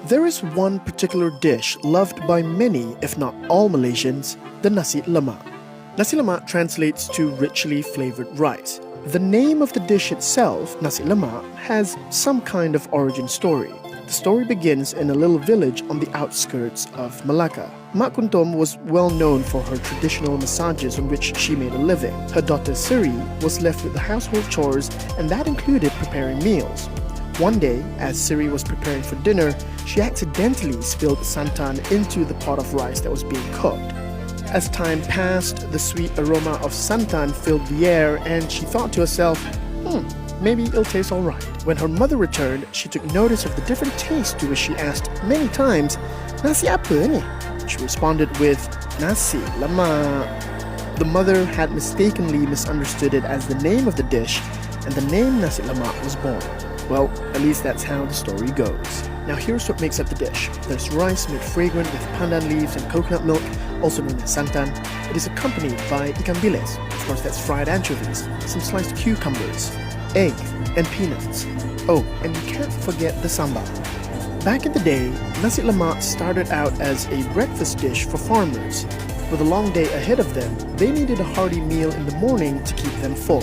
There is one particular dish loved by many, if not all Malaysians, the nasi lemak. Nasi lemak translates to richly flavored rice. The name of the dish itself, nasi lemak, has some kind of origin story. The story begins in a little village on the outskirts of Malacca. Mak Kuntum was well known for her traditional massages on which she made a living. Her daughter Siri was left with the household chores, and that included preparing meals. One day, as Siri was preparing for dinner, she accidentally spilled santan into the pot of rice that was being cooked. As time passed, the sweet aroma of santan filled the air, and she thought to herself, maybe it'll taste alright. When her mother returned, she took notice of the different taste, to which she asked many times, "Nasi apa ni?" She responded with, "Nasi lemak." The mother had mistakenly misunderstood it as the name of the dish, and the name nasi lemak was born. Well, at least that's how the story goes. Now here's what makes up the dish. There's rice made fragrant with pandan leaves and coconut milk, also known as santan. It is accompanied by ikan bilis, of course that's fried anchovies, some sliced cucumbers, egg, and peanuts. Oh, and you can't forget the sambal. Back in the day, nasi lemak started out as a breakfast dish for farmers. With a long day ahead of them, they needed a hearty meal in the morning to keep them full.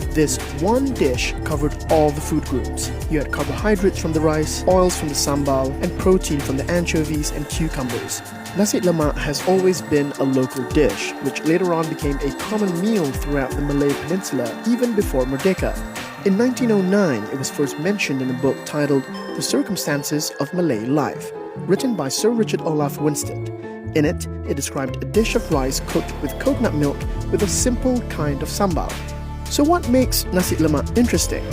This one dish covered all the food groups. You had carbohydrates from the rice, oils from the sambal, and protein from the anchovies and cucumbers. Nasi lemak has always been a local dish, which later on became a common meal throughout the Malay Peninsula even before Merdeka. In 1909, it was first mentioned in a book titled The Circumstances of Malay Life, written by Sir Richard Olaf Winstead. In it, it described a dish of rice cooked with coconut milk with a simple kind of sambal. So what makes nasi lemak interesting?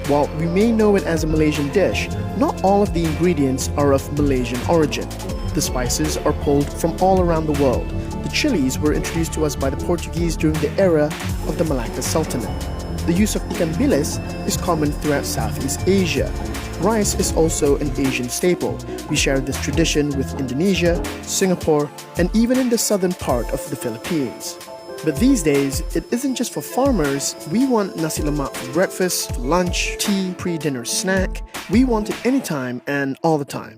While we may know it as a Malaysian dish, not all of the ingredients are of Malaysian origin. The spices are pulled from all around the world. The chilies were introduced to us by the Portuguese during the era of the Malacca Sultanate. The use of ikan bilis is common throughout Southeast Asia. Rice is also an Asian staple. We share this tradition with Indonesia, Singapore, and even in the southern part of the Philippines. But these days, it isn't just for farmers. We want nasi lemak for breakfast, lunch, tea, pre-dinner snack. We want it anytime and all the time.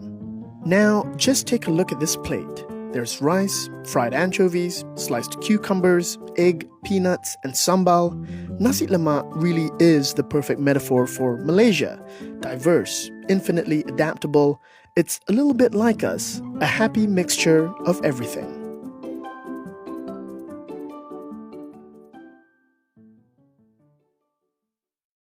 Now, just take a look at this plate. There's rice, fried anchovies, sliced cucumbers, egg, peanuts, and sambal. Nasi lemak really is the perfect metaphor for Malaysia. Diverse, infinitely adaptable. It's a little bit like us, a happy mixture of everything.